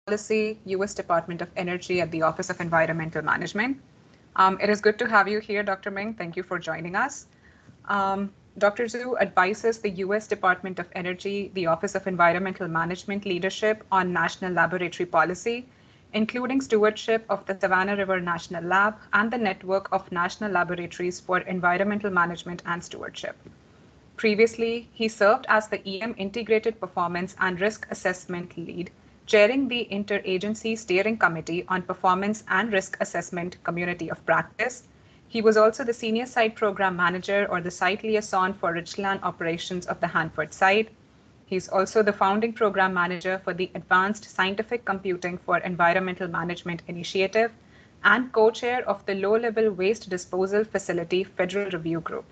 Policy, U.S. Department of Energy at the Office of Environmental Management. It is good to have you here, Dr. Ming. Thank you for joining us. Dr. Zhu advises the U.S. Department of Energy, the Office of Environmental Management leadership on national laboratory policy, including stewardship of the Savannah River National Lab and the network of national laboratories for environmental management and stewardship. Previously, he served as the EM Integrated Performance and Risk Assessment Lead, chairing the Interagency Steering Committee on Performance and Risk Assessment Community of Practice. He was also the Senior Site Program Manager or the Site Liaison for Richland Operations of the Hanford site. He's also the Founding Program Manager for the Advanced Scientific Computing for Environmental Management Initiative and co-chair of the Low-Level Waste Disposal Facility Federal Review Group.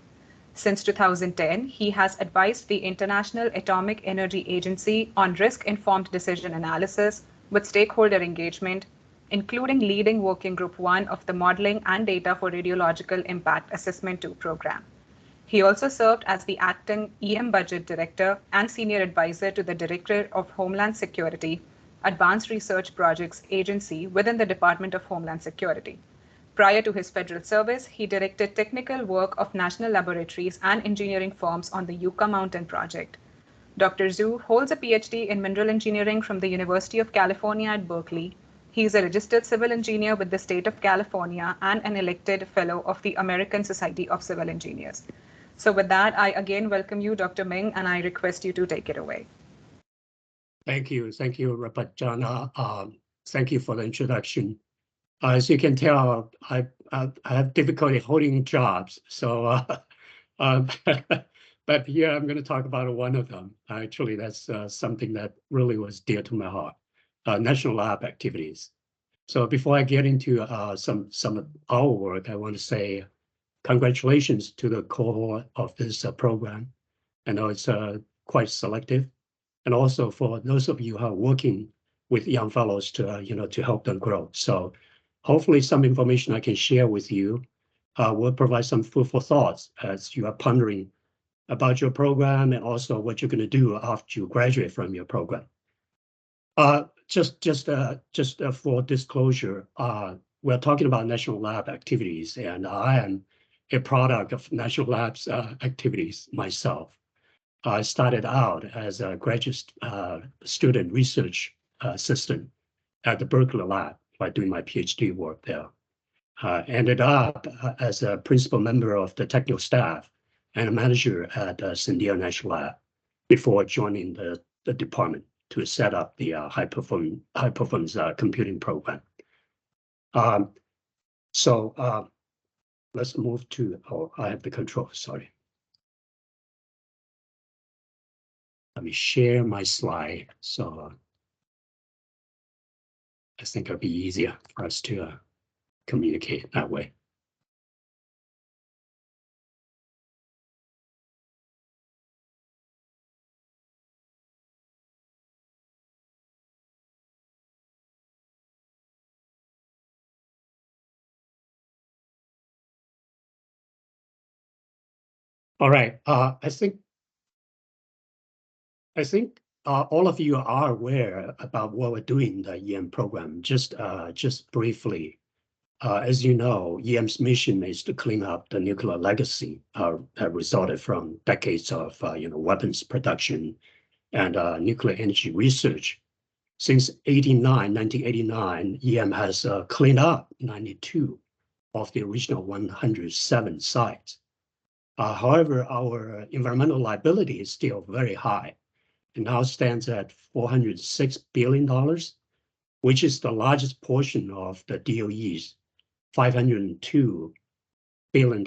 Since 2010, he has advised the International Atomic Energy Agency on risk-informed decision analysis with stakeholder engagement, including leading Working Group 1 of the Modeling and Data for Radiological Impact Assessment 2 program. He also served as the acting EM Budget Director and Senior Advisor to the Director of Homeland Security, Advanced Research Projects Agency within the Department of Homeland Security. Prior to his federal service, he directed technical work of national laboratories and engineering firms on the Yucca Mountain project. Dr. Zhu holds a PhD in mineral engineering from the University of California at Berkeley. He is a registered civil engineer with the state of California and an elected fellow of the American Society of Civil Engineers. So with that, I again welcome you, Dr. Ming, and I request you to take it away. Thank you, Rapatjana. Thank you for the introduction. As you can tell, I have difficulty holding jobs, so but here I'm going to talk about one of them. Actually, that's something that really was dear to my heart, national lab activities. So before I get into some of our work, I want to say congratulations to the cohort of this program. I know it's quite selective, and also for those of you who are working with young fellows to to help them grow. So hopefully some information I can share with you will provide some food for thoughts as you are pondering about your program and also what you're going to do after you graduate from your program. Just for disclosure, we're talking about national lab activities, and I am a product of national labs activities myself. I started out as a graduate student research assistant at the Berkeley lab by doing my PhD work there. Ended up as a principal member of the technical staff and a manager at Sandia National Lab before joining the department to set up the high performance computing program. Let's move to, I have the control, sorry. Let me share my slide. So I think it'll be easier for us to communicate that way. All right, I think all of you are aware about what we're doing in the EM program. Just briefly, as you know, EM's mission is to clean up the nuclear legacy that resulted from decades of weapons production and nuclear energy research. Since 1989, EM has cleaned up 92 of the original 107 sites. However, our environmental liability is still very high. It now stands at $406 billion, which is the largest portion of the DOE's $502 billion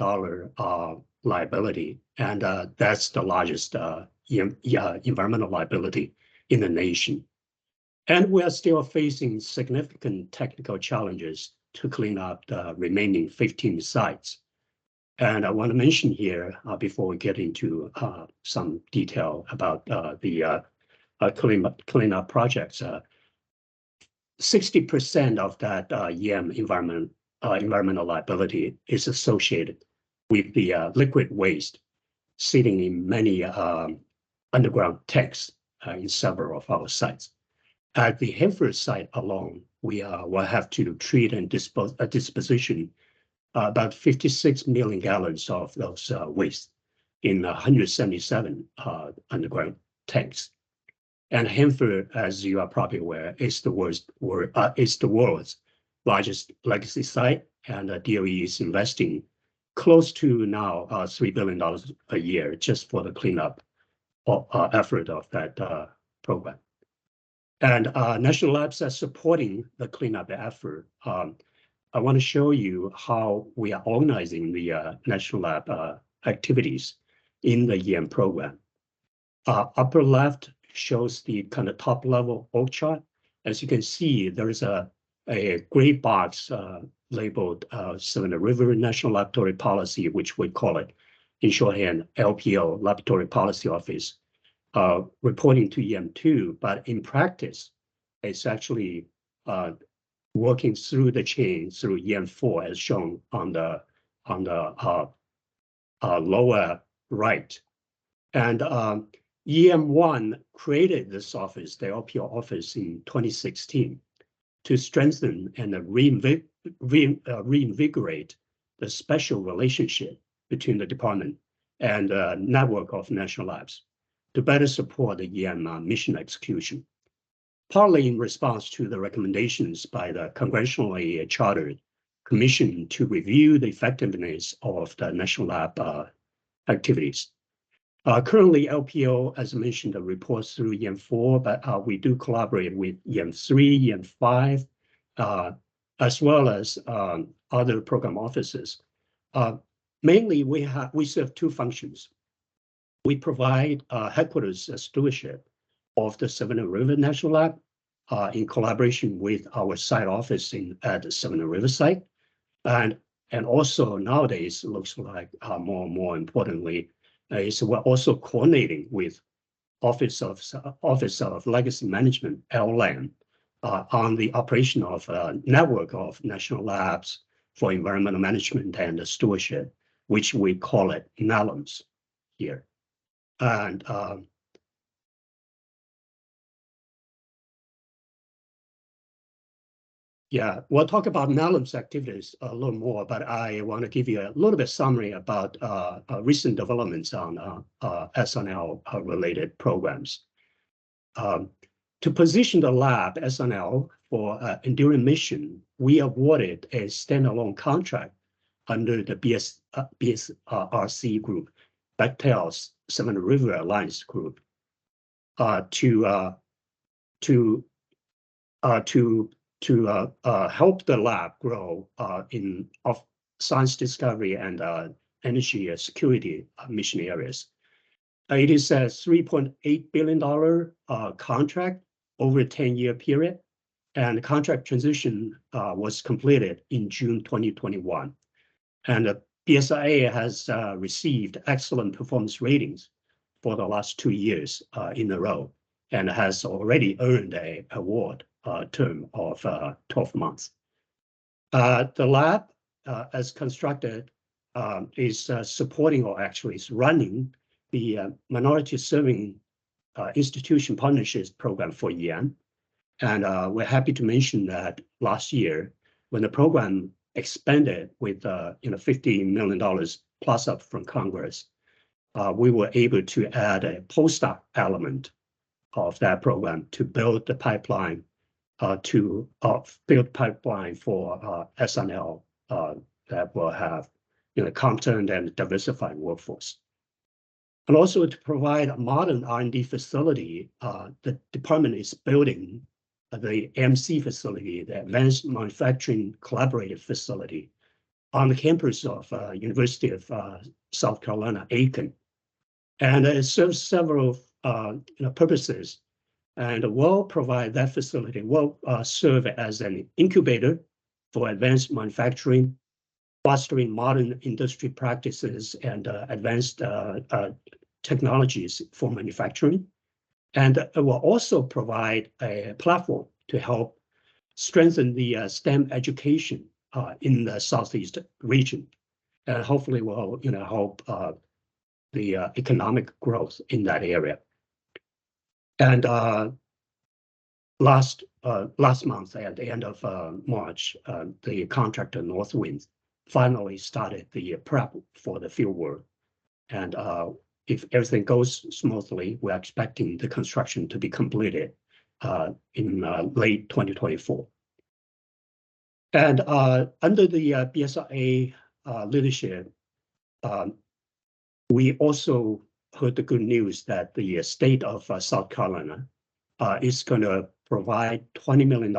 liability, and that's the largest environmental liability in the nation. And we are still facing significant technical challenges to clean up the remaining 15 sites. And I want to mention here, before we get into some detail about the cleanup projects, 60% of that EM environmental liability is associated with the liquid waste sitting in many underground tanks in several of our sites. At the Hanford site alone, we will have to treat and disposition about 56 million gallons of those waste in 177 underground tanks. And Hanford, as you are probably aware, is the world's largest legacy site, and DOE is investing close to now $3 billion a year just for the cleanup effort of that program. And national labs are supporting the cleanup effort. I want to show you how we are organizing the national lab activities in the EM program. Upper left shows the kind of top level org chart. As you can see, there is a gray box labeled Savannah River National Laboratory Policy, which we call it in shorthand LPO, Laboratory Policy Office, reporting to EM2, but in practice, it's actually working through the chain through EM4 as shown on the lower right. And EM1 created this office, the LPO office, in 2016 to strengthen and reinvigorate the special relationship between the department and the network of national labs to better support the EM mission execution, partly in response to the recommendations by the congressionally chartered commission to review the effectiveness of the national lab activities. Currently, LPO, as mentioned, reports through EM4, but we do collaborate with EM3, EM5, as well as other program offices. Mainly, we serve two functions. We provide headquarters stewardship of the Savannah River National Lab in collaboration with our site office at the Savannah River site. And also nowadays, looks like more and more importantly, is we're also coordinating with Office of Legacy Management, LLAM, on the operation of a network of national labs for environmental management and stewardship, which we call it NALMS here. And yeah, we'll talk about NALMS activities a little more, but I want to give you a little bit summary about recent developments on SNL related programs. To position the lab SNL for enduring mission, we awarded a standalone contract under the BSRC group, Bechtel's Savannah River Alliance group, to help the lab grow in science discovery and energy security mission areas. It is a $3.8 billion contract over a 10-year period, and the contract transition was completed in June 2021. And the BSIA has received excellent performance ratings for the last 2 years in a row, and has already earned an award term of 12 months. The lab, as constructed, is supporting, or actually is running, the Minority Serving Institution Partnerships Program for EM. And we're happy to mention that last year, when the program expanded with $50 million plus up from Congress, we were able to add a postdoc element of that program to build the pipeline for SNL that will have competent and diversified workforce. And also to provide a modern R&D facility, the department is building the MC facility, the Advanced Manufacturing Collaborative Facility, on the campus of University of South Carolina, Aiken. And it serves several purposes, and will provide that facility, will serve as an incubator for advanced manufacturing, fostering modern industry practices and advanced technologies for manufacturing. And it will also provide a platform to help strengthen the STEM education in the Southeast region, and hopefully will help the economic growth in that area. And last month, at the end of March, the contractor Northwind finally started the prep for the field work. And if everything goes smoothly, we're expecting the construction to be completed in late 2024. And under the BSRA leadership, we also heard the good news that the state of South Carolina is going to provide $20 million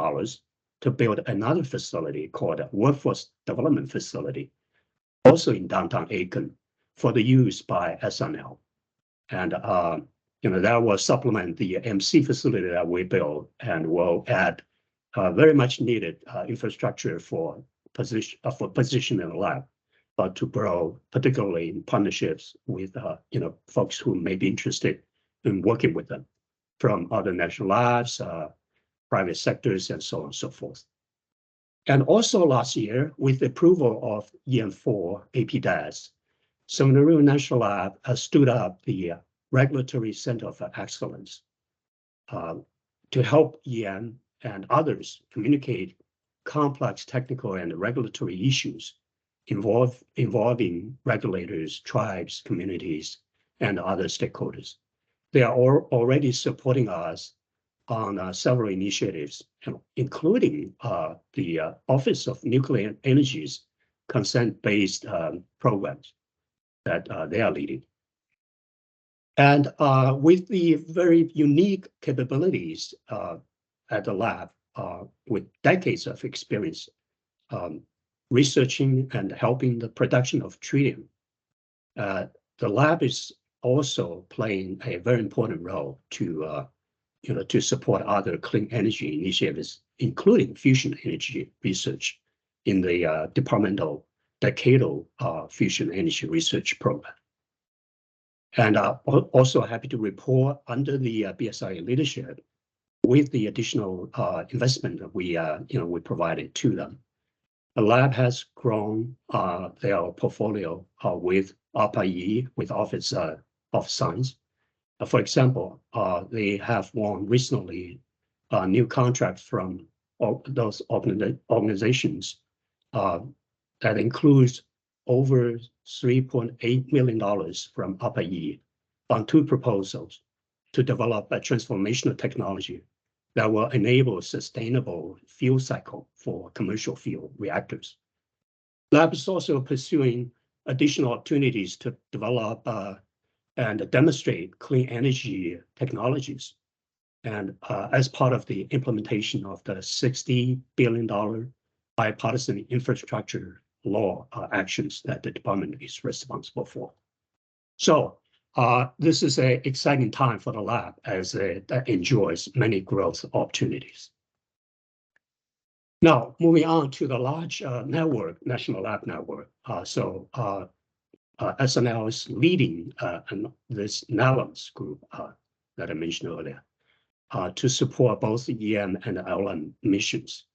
to build another facility called a Workforce Development Facility, also in downtown Aiken, for the use by SNL. And that will supplement the MC facility that we built and will add very much needed infrastructure for positioning the lab to grow, particularly in partnerships with folks who may be interested in working with them from other national labs, private sectors, and so on and so forth. And also last year, with the approval of EM4 APDAS, Seminole National Lab has stood up the Regulatory Center for Excellence to help EM and others communicate complex technical and regulatory issues involving regulators, tribes, communities, and other stakeholders. They are already supporting us on several initiatives, including the Office of Nuclear Energy's consent-based programs that they are leading. And with the very unique capabilities at the lab, with decades of experience researching and helping the production of tritium, the lab is also playing a very important role to support other clean energy initiatives, including fusion energy research in the departmental decadal fusion energy research program. And also happy to report under the BSRA leadership, with the additional investment that we provided to them, the lab has grown their portfolio with ARPA-E, with Office of Science. For example, they have won recently a new contract from those organizations that includes over $3.8 million from ARPA-E on 2 proposals to develop a transformational technology that will enable sustainable fuel cycle for commercial fuel reactors. Lab is also pursuing additional opportunities to develop and demonstrate clean energy technologies. And as part of the implementation of the $60 billion bipartisan infrastructure law actions that the department is responsible for. So this is an exciting time for the lab as it enjoys many growth opportunities. Now, moving on to the large network, National Lab Network. SNL is leading this NALAMS group that I mentioned earlier to support both the EM and LM missions.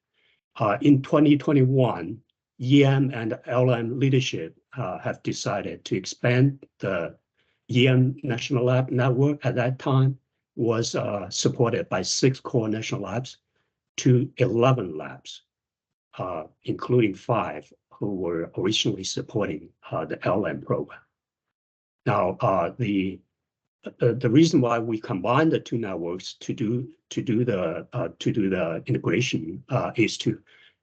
In 2021, EM and LM leadership have decided to expand the EM National Lab Network. At that time was supported by 6 core national labs to 11 labs, including 5 who were originally supporting the LM program. Now, the reason why we combine the 2 networks to do the integration is to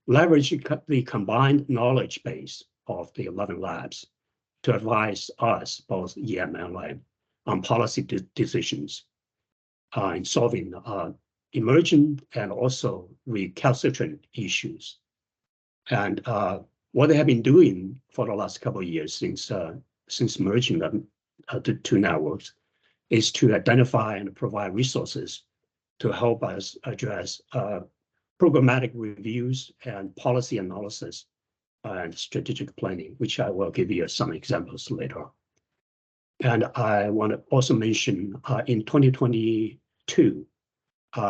leverage the combined knowledge base of the 11 labs to advise us, both EM and LM, on policy decisions in solving emergent and also recalcitrant issues. And what they have been doing for the last couple of years since merging them, the 2 networks, is to identify and provide resources to help us address programmatic reviews and policy analysis and strategic planning, which I will give you some examples later on. And I want to also mention in 2022,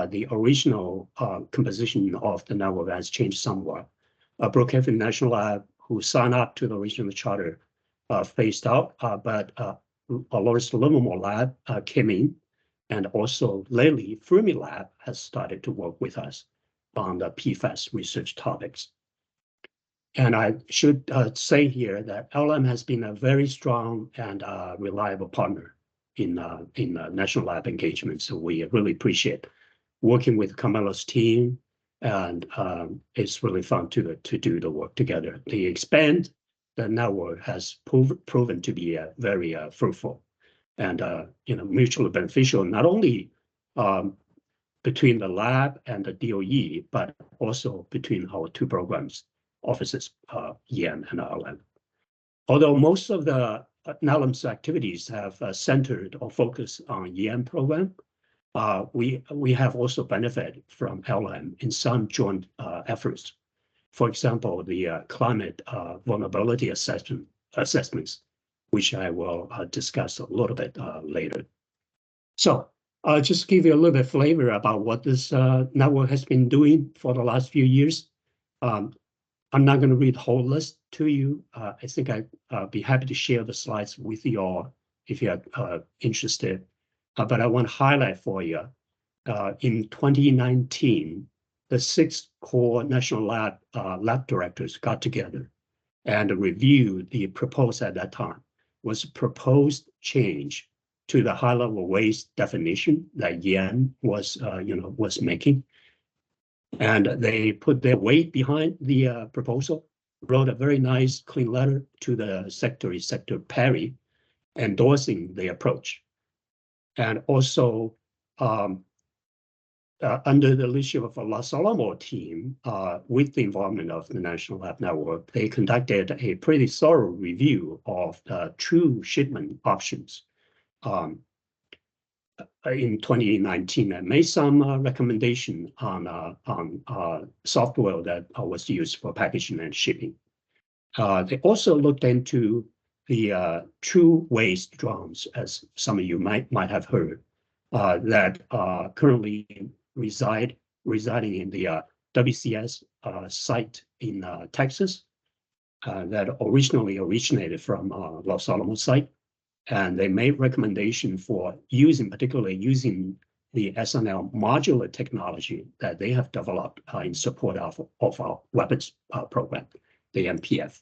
the original composition of the network has changed somewhat. Brookhaven National Lab, who signed up to the regional charter, phased out, but Lawrence Livermore Lab came in And also lately, Fermilab has started to work with us on the PFAS research topics. And I should say here that LM has been a very strong and reliable partner in national lab engagement. So we really appreciate working with Carmelo's team, and it's really fun to do the work together. The network has proven to be very fruitful and mutually beneficial, not only between the lab and the DOE, but also between our two programs offices, EM and LM. Although most of the NALM's activities have centered or focused on EM program, we have also benefited from LM in some joint efforts. For example, the climate vulnerability assessments, which I will discuss a little bit later. So just give you a little bit of flavor about what this network has been doing for the last few years. I'm not going to read the whole list to you. I think I'd be happy to share the slides with you all if you're interested. But I want to highlight for you, in 2019, the 6 core national lab directors got together and reviewed the proposed at that time was proposed change to the high-level waste definition that EM was making. And they put their weight behind the proposal, wrote a very nice, clean letter to the Secretary Perry, endorsing the approach. And also, under the leadership of a Los Alamos team, with the involvement of the National Lab Network, they conducted a pretty thorough review of the true shipment options in 2019 and made some recommendation on software that was used for packaging and shipping. They also looked into the true waste drums, as some of you might have heard, that currently residing in the WCS site in Texas, that originally originated from Los Alamos site. And they made recommendation for particularly using the SNL modular technology that they have developed in support of our weapons program, the MPF,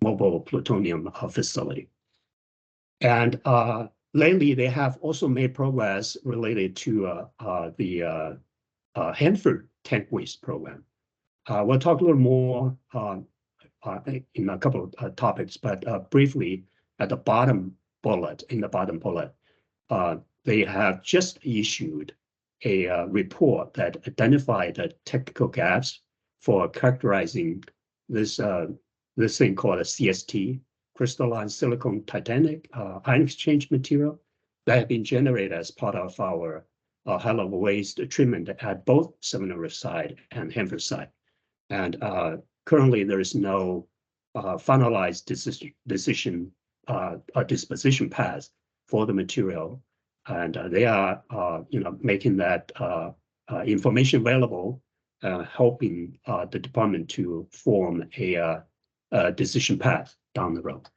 Mobile Plutonium Facility. And lately, they have also made progress related to the Hanford tank waste program. We'll talk a little more in a couple of topics, but briefly, at the bottom bullet, they have just issued a report that identified the technical gaps for characterizing this thing called a CST, crystalline silicon titanic ion exchange material that have been generated as part of our high-level waste treatment at both Seminole River site and Hanford site. And currently, there is no finalized disposition path for the material, and they are making that information available, helping the department to form a decision path down the road.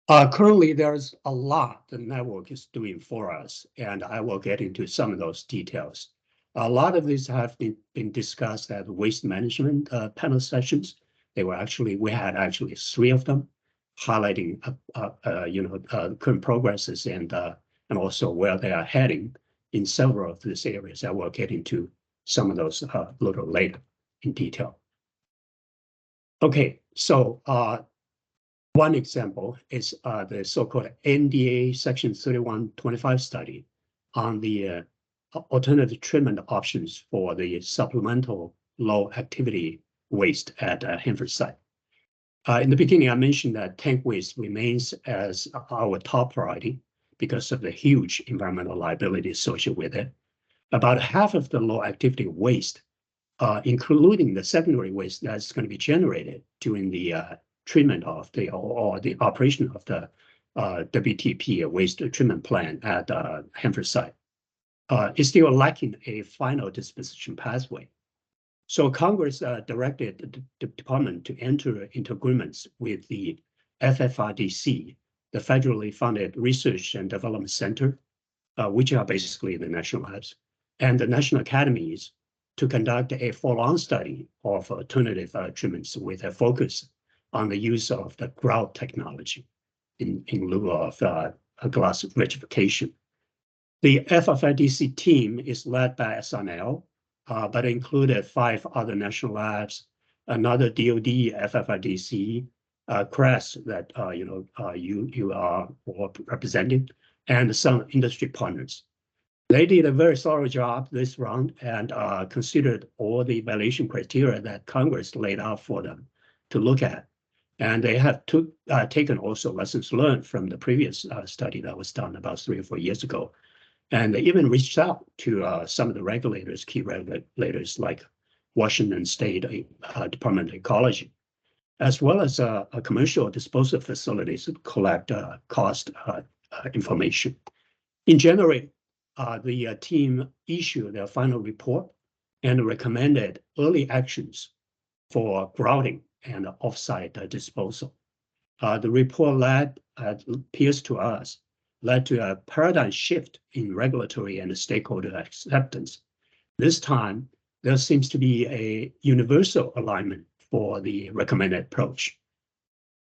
Currently, there's a lot the network is doing for us, and I will get into some of those details. A lot of these have been discussed at waste management panel sessions. We had actually 3 of them, highlighting current progresses and also where they are heading in several of these areas. I will get into some of those a little later in detail. Okay, so one example is the so-called NDA Section 3125 study on the alternative treatment options for the supplemental low activity waste at Hanford site. In the beginning, I mentioned that tank waste remains as our top priority because of the huge environmental liability associated with it. About half of the low activity waste, including the secondary waste that's going to be generated during the treatment of the operation of the WTP waste treatment plant at Hanford site, is still lacking a final disposition pathway. So Congress directed the department to enter into agreements with the FFRDC, the federally funded Research and Development Center, which are basically the national labs, and the national academies to conduct a follow-on study of alternative treatments with a focus on the use of the grout technology in lieu of glass vitrification. The FFIDC team is led by SNL, but included 5 other national labs, another DoD FFIDC, CRESP that you are all represented, and some industry partners. They did a very thorough job this round and considered all the evaluation criteria that Congress laid out for them to look at. And they have taken also lessons learned from the previous study that was done about 3 or 4 years ago. And they even reached out to some of the regulators, key regulators like Washington State Department of Ecology, as well as commercial disposal facilities to collect cost information. In January, the team issued their final report and recommended early actions for grouting and offsite disposal. The report appears to us, led to a paradigm shift in regulatory and stakeholder acceptance. This time, there seems to be a universal alignment for the recommended approach.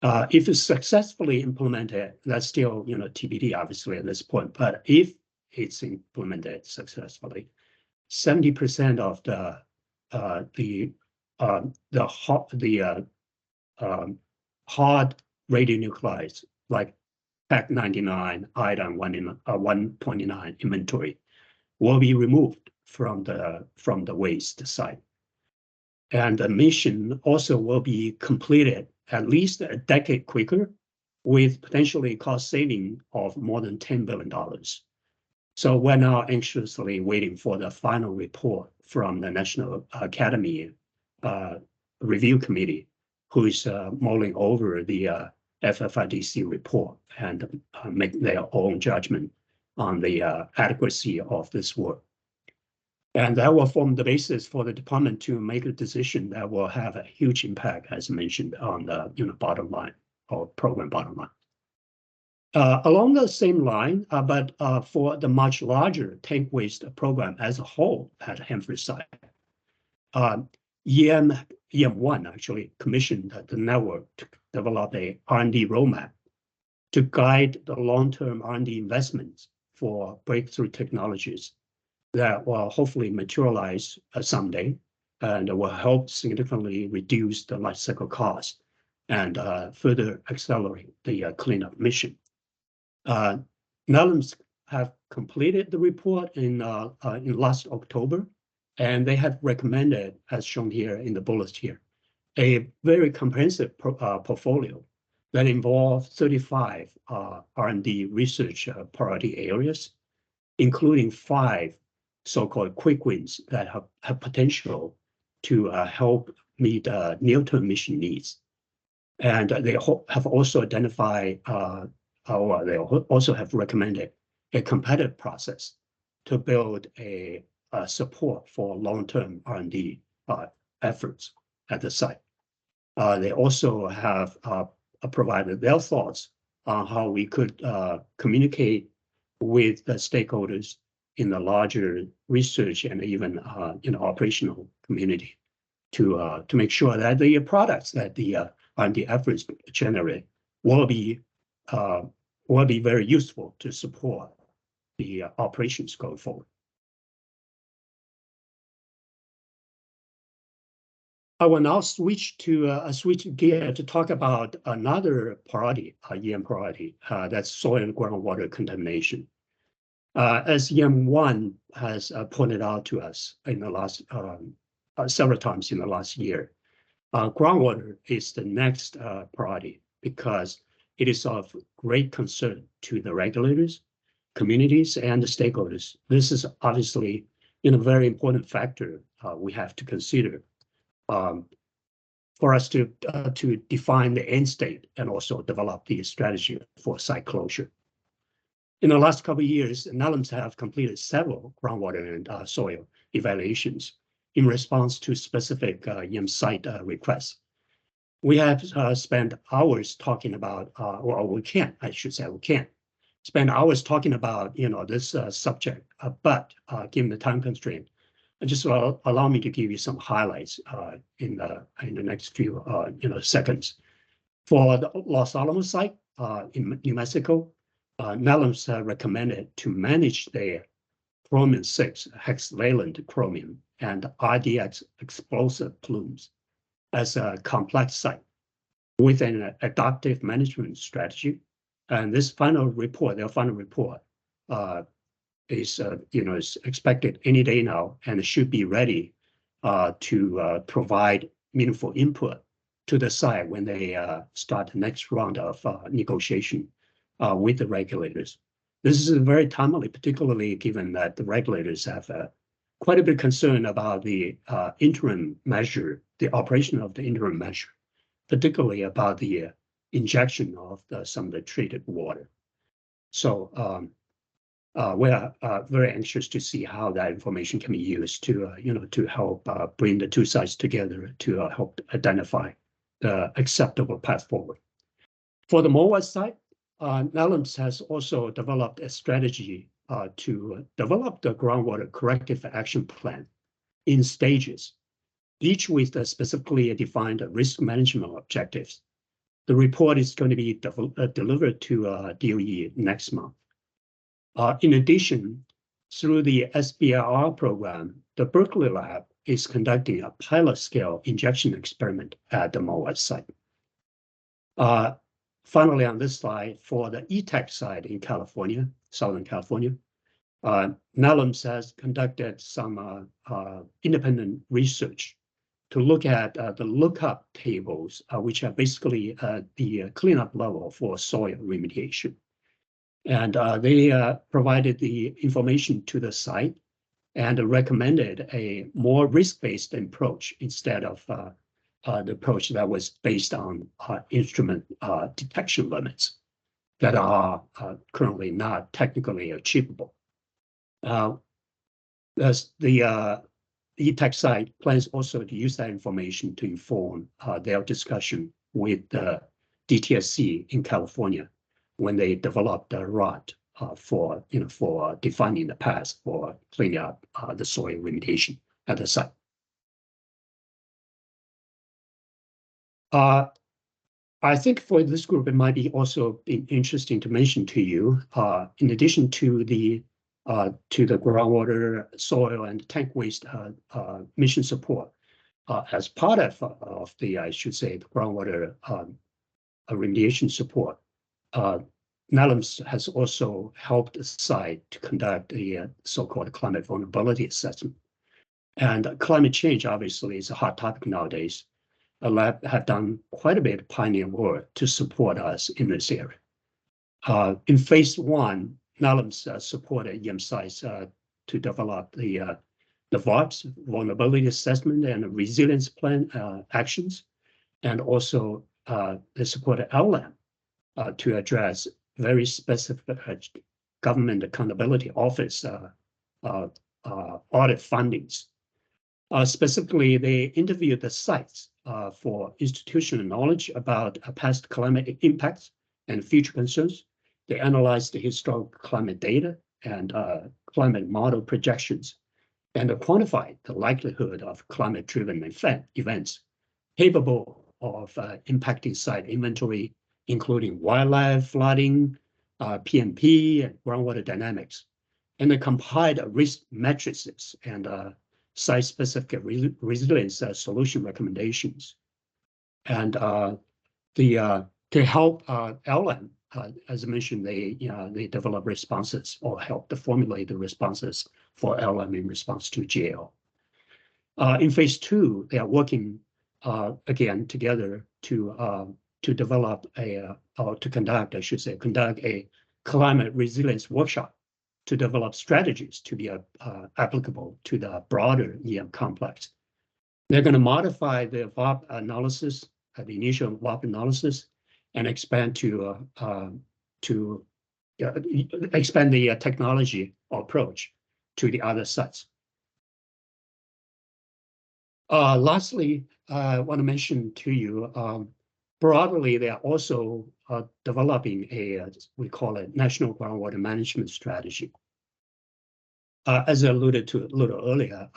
If it's successfully implemented, that's still TBD obviously at this point, but if it's implemented successfully, 70% of the hard radionuclides like Pac-99, iodine 129 inventory will be removed from the waste site. And the mission also will be completed at least a decade quicker with potentially cost saving of more than $10 billion. So we're now anxiously waiting for the final report from the National Academy Review Committee, who is mulling over the FFIDC report and make their own judgment on the adequacy of this work. And that will form the basis for the department to make a decision that will have a huge impact, as mentioned, on the bottom line or program bottom line. Along the same line, but for the much larger tank waste program as a whole at Hanford site, EM1 actually commissioned the network to develop a R&D roadmap to guide the long-term R&D investments for breakthrough technologies that will hopefully materialize someday and will help significantly reduce the life cycle cost and further accelerate the cleanup mission. NELMs have completed the report in last October, and they have recommended, as shown here in the bullets here, a very comprehensive portfolio that involves 35 R&D research priority areas, including 5 so-called quick wins that have potential to help meet near-term mission needs. And they have also identified, or they also have recommended a competitive process to build a support for long-term R&D efforts at the site. They also have provided their thoughts on how we could communicate with the stakeholders in the larger research and even operational community to make sure that the products that the R&D efforts generate will be very useful to support the operations going forward. I will now switch gear to talk about another priority, EM priority, that's soil and groundwater contamination. As EM1 has pointed out to us in the last several times in the last year, groundwater is the next priority because it is of great concern to the regulators, communities, and the stakeholders. This is obviously a very important factor we have to consider for us to define the end state and also develop the strategy for site closure. In the last couple of years, NELMs have completed several groundwater and soil evaluations in response to specific EM site requests. We have spent hours talking about, or we can spend hours talking about this subject, but given the time constraint, just allow me to give you some highlights in the next few seconds. For the Los Alamos site in New Mexico, NELMS recommended to manage their chromium-6 hexavalent chromium and RDX explosive plumes as a complex site with an adaptive management strategy. And this final report, their final report, is expected any day now, and should be ready to provide meaningful input to the site when they start the next round of negotiation with the regulators. This is very timely, particularly given that the regulators have quite a bit of concern about the interim measure, the operation of the interim measure, particularly about the injection of some of the treated water. So we are very anxious to see how that information can be used to, to help bring the two sides together to help identify the acceptable path forward. For the MOA side, NELMS has also developed a strategy to develop the groundwater corrective action plan in stages, each with specifically defined risk management objectives. The report is going to be delivered to DOE next month. In addition, through the SBIR program, the Berkeley lab is conducting a pilot scale injection experiment at the MOA site. Finally, on this slide, for the ETEC site in California, Southern California, NELMS has conducted some independent research to look at the lookup tables, which are basically the cleanup level for soil remediation. And they provided the information to the site and recommended a more risk-based approach instead of the approach that was based on instrument detection limits that are currently not technically achievable. As the ETEC site plans also to use that information to inform their discussion with the DTSC in California when they develop the route for defining the path for cleaning up the soil remediation at the site. I think for this group, it might be also interesting to mention to you, in addition to the groundwater, soil, and tank waste mission support, as part of the, I should say, the groundwater remediation support, NELMS has also helped the site to conduct the so-called climate vulnerability assessment. And climate change, obviously, is a hot topic nowadays. The lab have done quite a bit of pioneer work to support us in this area. In phase one, NELMS supported EM sites to develop the VARPS, vulnerability assessment and resilience plan actions, and also they supported LLAM to address very specific government accountability office audit findings. Specifically, they interviewed the sites for institutional knowledge about past climate impacts and future concerns. They analyzed the historical climate data and climate model projections, and quantified the likelihood of climate-driven events capable of impacting site inventory, including wildlife, flooding, PMP, and groundwater dynamics. And they compiled risk matrices and site-specific resilience solution recommendations. And to help LLAM, as I mentioned, they develop responses or help to formulate the responses for LLAM in response to GAO. In phase two, they are working again together to develop or to conduct, I should say, a climate resilience workshop to develop strategies to be applicable to the broader EM complex. They're going to modify the VARP analysis, the initial VARP analysis, and expand expand the technology approach to the other sites. Lastly, I want to mention to you broadly, they are also developing we call it national groundwater management strategy. As I alluded to a little earlier,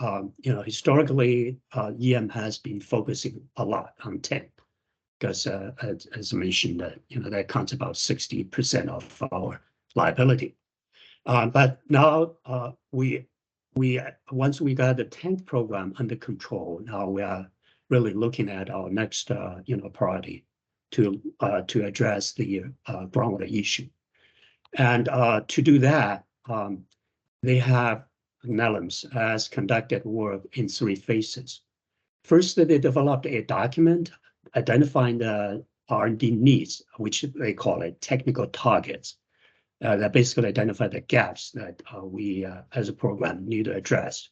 historically, EM has been focusing a lot on tank because, as I mentioned, that that accounts about 60% of our liability. But now once we got the tank program under control, now we are really looking at our next priority to address the groundwater issue, and to do that. They have NELMS has conducted work in 3 phases. First, they developed a document identifying the R&D needs, which they call it technical targets, that basically identify the gaps that we, as a program, need to address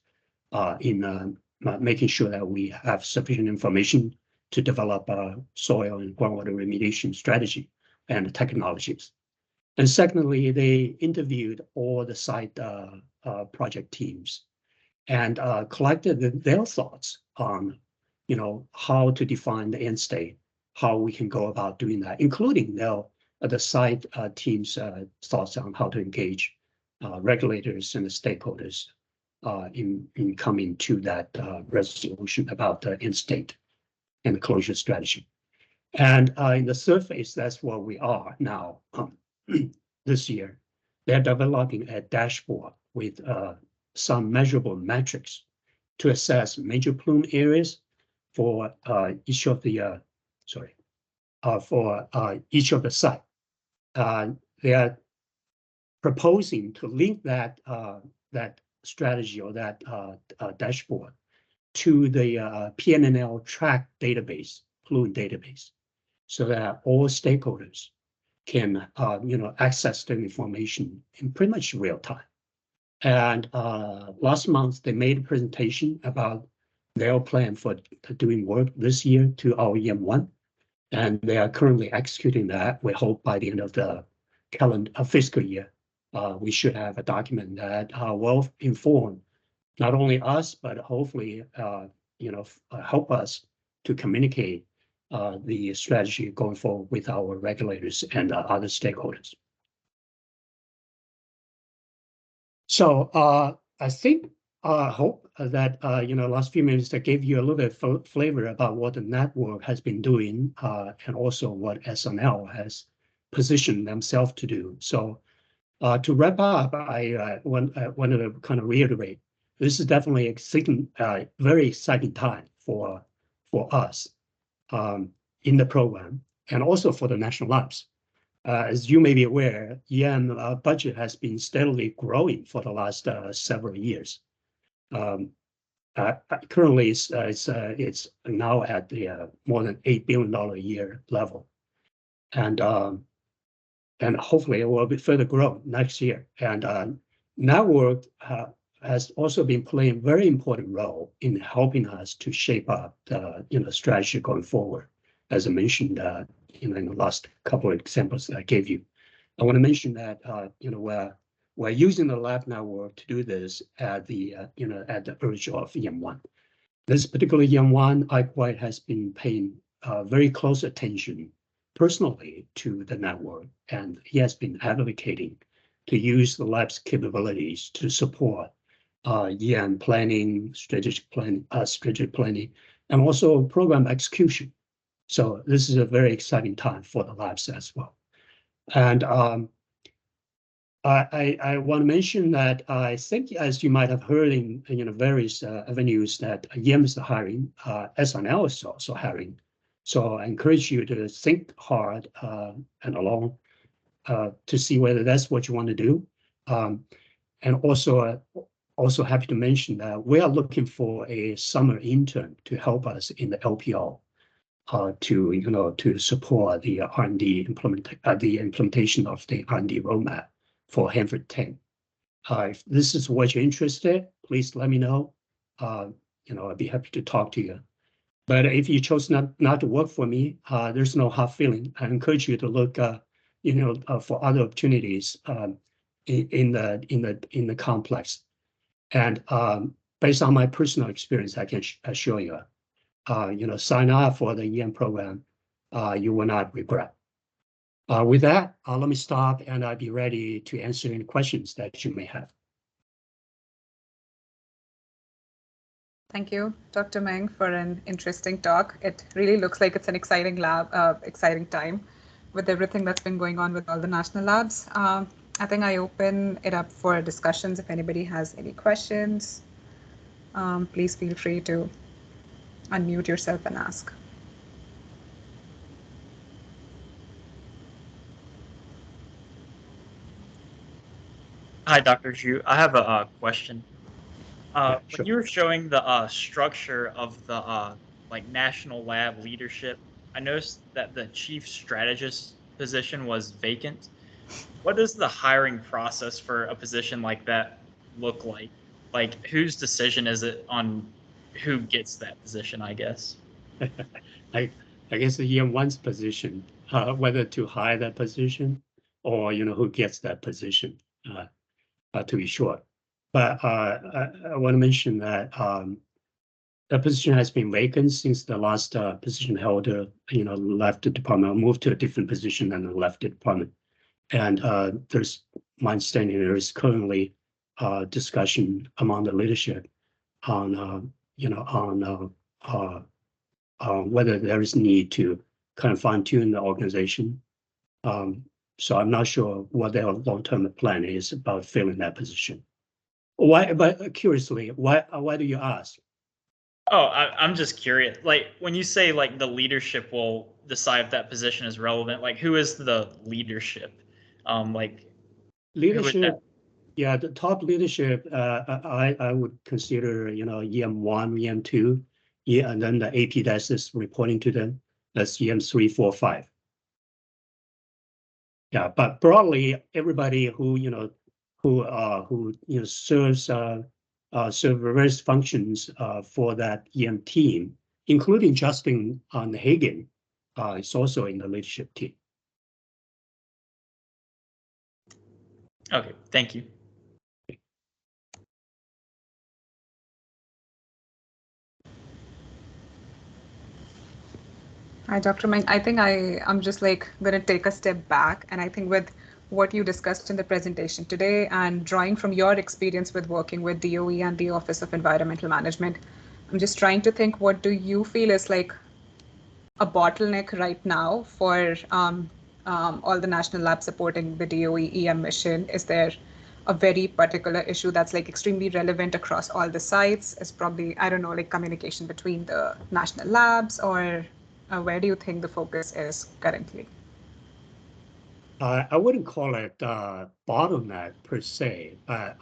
in making sure that we have sufficient information to develop a soil and groundwater remediation strategy and technologies. And secondly, they interviewed all the site project teams and collected their thoughts on, how to define the end state, how we can go about doing that, including the site teams' thoughts on how to engage regulators and the stakeholders in coming to that resolution about the end state and the closure strategy. And in the third phase, that's where we are now. This year, they're developing a dashboard with some measurable metrics to assess major plume areas for each of the each of the site. They are proposing to link that strategy or that dashboard to the PNNL track database, plume database, so that all stakeholders can access the information in pretty much real time. And last month they made a presentation about their plan for doing work this year to our EM1, and they are currently executing that. We hope by the end of the fiscal year, we should have a document that will inform not only us but hopefully help us to communicate the strategy going forward with our regulators and other stakeholders. So I think, hope that last few minutes that gave you a little bit of flavor about what the network has been doing and also what SNL has positioned themselves to do. So to wrap up, I wanted to kind of reiterate, this is definitely a very exciting time for us. In the program and also for the national labs. As you may be aware, EM budget has been steadily growing for the last several years. Currently, it's now at the more than $8 billion a year level, and hopefully it will be further grow next year. And network has also been playing a very important role in helping us to shape up the strategy going forward. As I mentioned in the last couple of examples that I gave you, I want to mention that we're using the lab network to do this at the urge of EM1. This particular EM1, IQUITE has been paying very close attention personally to the network, and he has been advocating to use the lab's capabilities to support EM planning, strategic planning, and also program execution. So this is a very exciting time for the labs as well. And I want to mention that I think, as you might have heard in various avenues, that EM is hiring, SNL is also hiring. So I encourage you to think hard and along to see whether that's what you want to do. And also happy to mention that we are looking for a summer intern to help us in the LPO to support the R&D the implementation of the R&D roadmap for Hanford 10. If this is what you're interested in, please let me know. I'd be happy to talk to you. But if you chose not to work for me, there's no hard feeling. I encourage you to look, for other opportunities in the complex. And based on my personal experience, I can assure you, sign up for the EM program you will not regret. With that, let me stop, and I'll be ready to answer any questions that you may have. Thank you, Dr. Ming, for an interesting talk. It really looks like it's an exciting exciting time with everything that's been going on with all the national labs. I think I open it up for discussions. If anybody has any questions, please feel free to unmute yourself and ask. Hi, Dr. Zhu. I have a question. Sure. When you were showing the structure of the like national lab leadership, I noticed that the chief strategist position was vacant. What does the hiring process for a position like that look like? Like, whose decision is it on who gets that position, I guess? I guess the EM1's position, whether to hire that position or who gets that position, to be sure. But I want to mention that the position has been vacant since the last position holder, left the department, moved to a different position and then left the department. And there's my understanding there is currently discussion among the leadership on whether there is need to kind of fine-tune the organization. So I'm not sure what their long-term plan is about filling that position. Why? But curiously, why do you ask? Oh, I'm just curious. Like, when you say like the leadership will decide if that position is relevant, like who is the leadership? Like Leadership, yeah, the top leadership, I would consider, EM1, EM2, yeah, and then the AP that is reporting to them, that's EM3, 4, 5. Yeah, but broadly, everybody who serves serve various functions for that EM team, including Justin Hagen, is also in the leadership team. Okay, thank you. Hi, Dr. Ming. I think I'm just like going to take a step back. And I think with what you discussed in the presentation today and drawing from your experience with working with DOE and the Office of Environmental Management, I'm just trying to think, what do you feel is like a bottleneck right now for all the national labs supporting the DOE EM mission? Is there a very particular issue that's like extremely relevant across all the sites? Is probably, I don't know, like communication between the national labs, or where do you think the focus is currently? I wouldn't call it bottleneck per se, but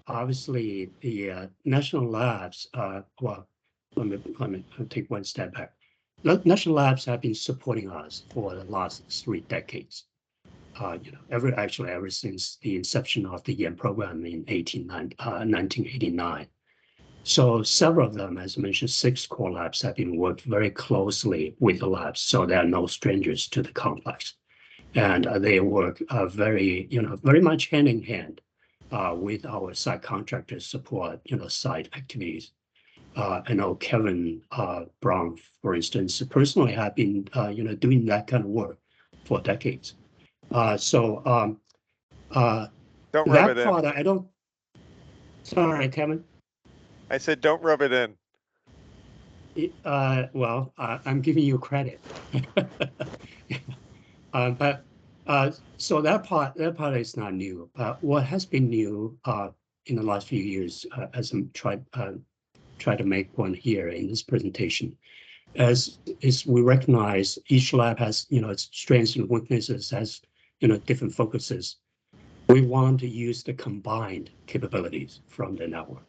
obviously the national labs, well, let me take one step back. National labs have been supporting us for the last 3 decades. Ever since the inception of the EM program in 1989. So several of them, as I mentioned, 6 core labs have been worked very closely with the labs, so they are no strangers to the complex. And they work very much hand in hand with our site contractors support, site activities. I know Kevin Brown, for instance, personally have been, doing that kind of work for decades. So don't rub it that part, in. I don't. Sorry, Kevin. I said, don't rub it in. Well, I'm giving you credit. But so that part is not new. What has been new in the last few years, as I'm try to make one here in this presentation, is we recognize each lab has its strengths and weaknesses, has different focuses. We want to use the combined capabilities from the network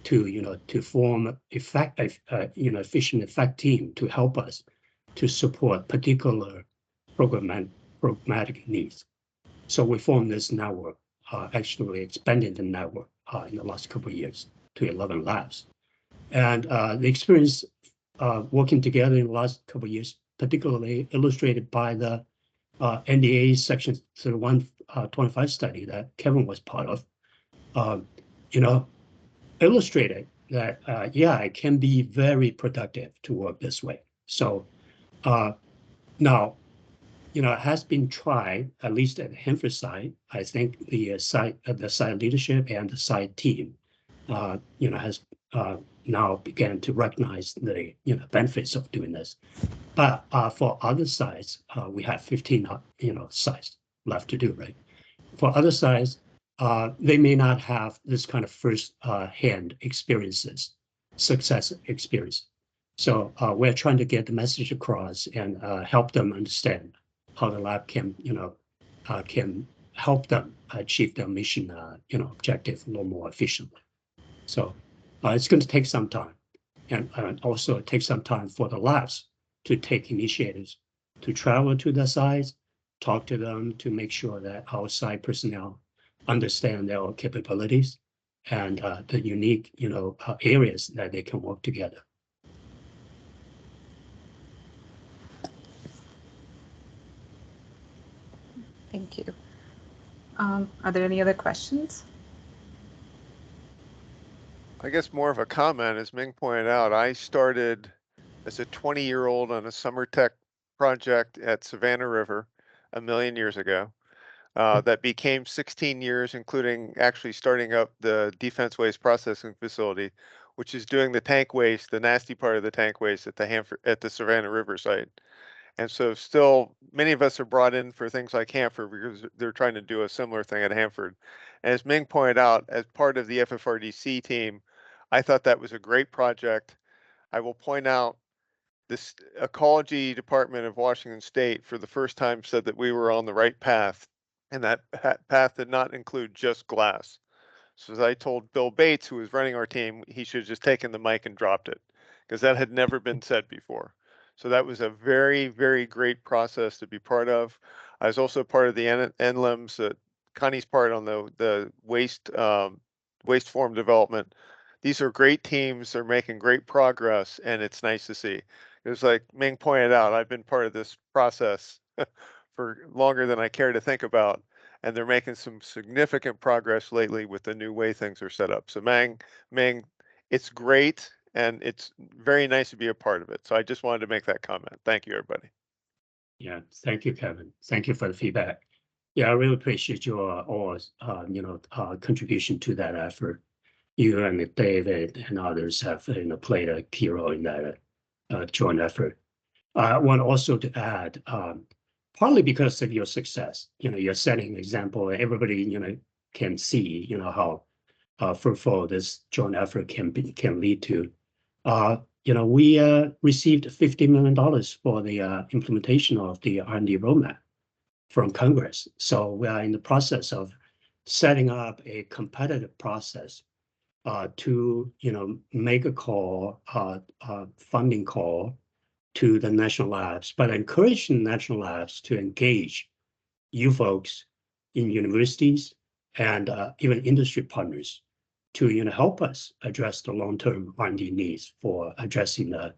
to form efficient effect team to help us to support particular programmatic needs. So we formed this network, actually expanded the network in the last couple of years to 11 labs. And the experience working together in the last couple of years, particularly illustrated by the NDA Section 3125 study that Kevin was part of, illustrated that, yeah, it can be very productive to work this way. So Now, it has been tried, at least at Hanford site. I think the site leadership and the site team, has now began to recognize the benefits of doing this. But for other sites, we have 15 sites left to do, right? For other sites, they may not have this kind of first-hand success experience. So we're trying to get the message across and help them understand how the lab can help them achieve their mission, objective a little more efficiently. So it's going to take some time, and also it takes some time for the labs to take initiatives to travel to the sites, talk to them to make sure that our site personnel understand their capabilities and the unique, areas that they can work together. Thank you. Are there any other questions? I guess more of a comment, as Ming pointed out, I started as a 20-year-old on a summer tech project at Savannah River a million years ago. That became 16 years, including actually starting up the defense waste processing facility, which is doing the tank waste, the nasty part of the tank waste at the Savannah River site. And so still many of us are brought in for things like Hanford because they're trying to do a similar thing at Hanford. And as Ming pointed out, as part of the FFRDC team, I thought that was a great project. I will point out this Ecology Department of Washington State for the first time said that we were on the right path, and that path did not include just glass. So as I told Bill Bates, who was running our team, he should have just taken the mic and dropped it, because that had never been said before. So that was a very, very great process to be part of. I was also part of the NLEMS, Connie's part on the waste form development. These are great teams. They're making great progress, and it's nice to see. It was like Ming pointed out, I've been part of this process for longer than I care to think about, and they're making some significant progress lately with the new way things are set up. So Ming, it's great, and it's very nice to be a part of it. So I just wanted to make that comment. Thank you, everybody. Yeah, thank you, Kevin. Thank you for the feedback. Yeah, I really appreciate your contribution to that effort. You and David and others have played a key role in that joint effort. I want also to add, partly because of your success, you're setting an example. Everybody can see how fruitful this joint effort can lead to. We received $50 million for the implementation of the R&D roadmap from Congress. So we are in the process of setting up a competitive process to make a call, funding call to the national labs, but encouraging national labs to engage you folks in universities and even industry partners to help us address the long-term R&D needs for addressing the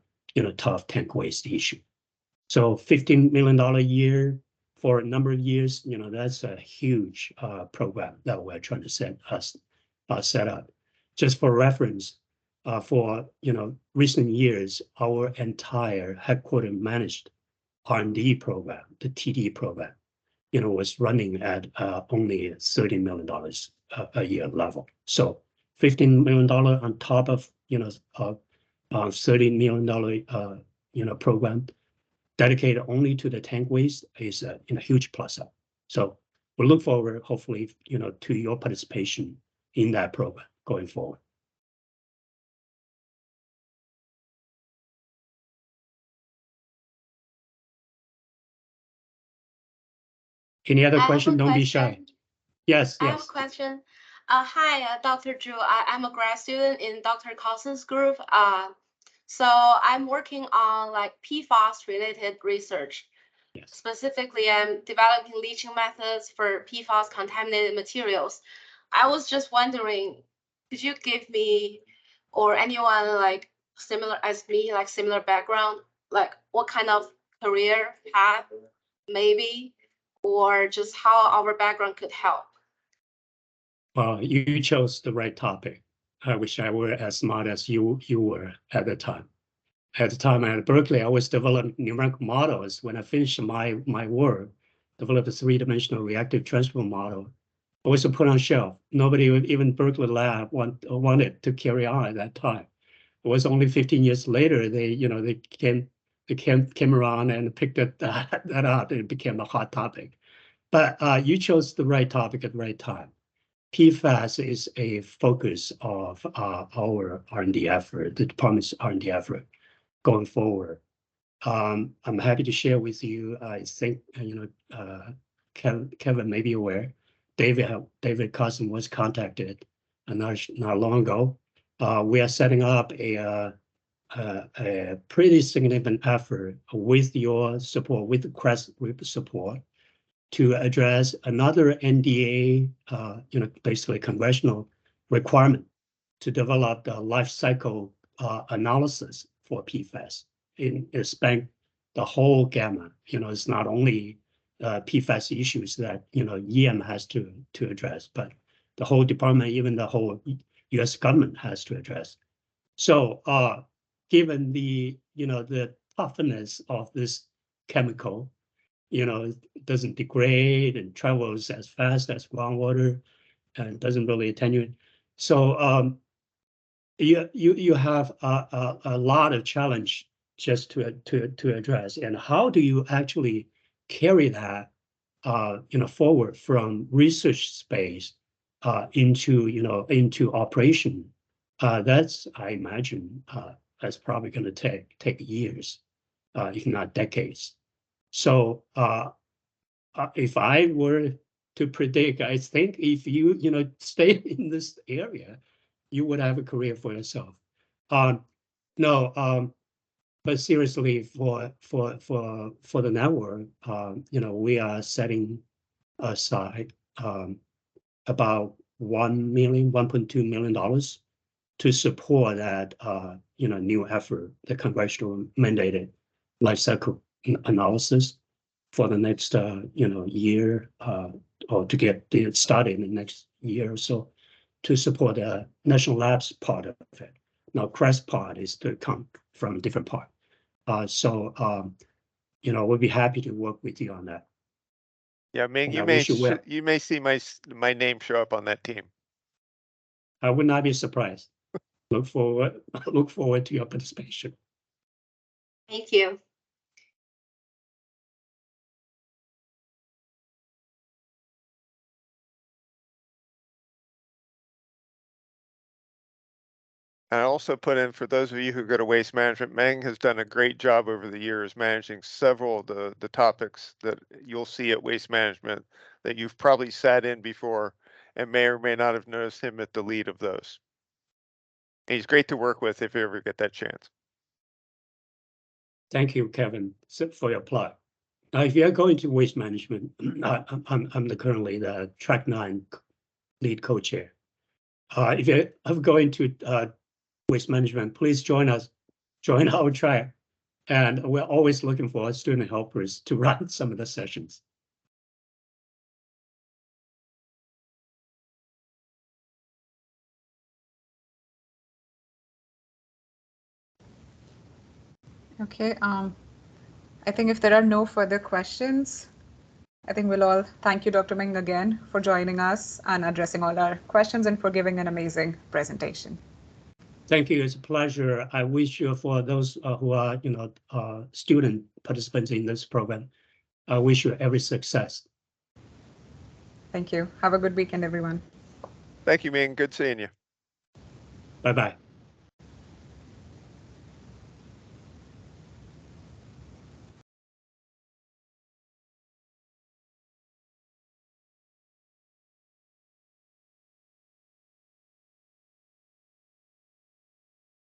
tough tank waste issue. So $15 million a year for a number of years, that's a huge program that we're trying to set up. Just for reference, for recent years, our entire headquarter managed R&D program, the TD program, was running at only $30 million a year level. So $15 million on top of $30 million program dedicated only to the tank waste is a huge plus up. So we look forward, hopefully, to your participation in that program going forward. Any other question? Don't be shy. Yes, I have a question. Hi, Dr. Zhu. I'm a grad student in Dr. Carlson's group. So I'm working on like PFAS related research. Yes. Specifically, I'm developing leaching methods for PFAS contaminated materials. I was just wondering, could you give me or anyone like similar as me, like similar background, like what kind of career path maybe, or just how our background could help? Well, you chose the right topic. I wish I were as smart as you were at the time. at the time at Berkeley, I was developing numerical models. When I finished my work, developed a three-dimensional reactive transfer model. I was put on shelf. Nobody, even Berkeley lab, wanted to carry on at that time. It was only 15 years later they came around and picked that up. It became a hot topic. But you chose the right topic at the right time. PFAS is a focus of our R&D effort, the department's R&D effort going forward. I'm happy to share with you. I think Kevin may be aware. David Carson was contacted not long ago. We are setting up a pretty significant effort with your support, with the CRESP group support, to address another NDA, basically congressional requirement to develop the life cycle analysis for PFAS. It spans the whole gamut. It's not only PFAS issues that EM has to address, but the whole department, even the whole U.S. government has to address. So, given the toughness of this chemical, it doesn't degrade and travels as fast as groundwater, and doesn't really attenuate. So, you have a lot of challenge just to address, and how do you actually carry that forward from research space into operation? That's, I imagine, that's probably going to take years, if not decades. So if I were to predict, I think if you stay in this area, you would have a career for yourself. But seriously, for the network, we are setting aside about $1.2 million to support that new effort, the congressional mandated life cycle analysis for the next year, or to get it started in the next year or so, to support the national labs part of it. Now, CRESP part is to come from a different part. We'll be happy to work with you on that. Yeah, Ming, And you may see my name show up on that team. I would not be surprised. Look forward to your participation. Thank you. I also put in, for those of you who go to waste management, Ming has done a great job over the years managing several of the topics that you'll see at waste management that you've probably sat in before and may or may not have noticed him at the lead of those. And he's great to work with if you ever get that chance. Thank you, Kevin, for your plug. Now, if you're going to waste management, I'm currently the Track 9 lead co-chair. If you're going to waste management, please join our track. And we're always looking for student helpers to run some of the sessions. Okay, I think if there are no further questions, I think we'll all thank you, Dr. Ming, again for joining us and addressing all our questions and for giving an amazing presentation. Thank you. It's a pleasure. I wish you, for those who are student participants in this program, I wish you every success. Thank you. Have a good weekend, everyone. Thank you, Ming. Good seeing you. Bye-bye.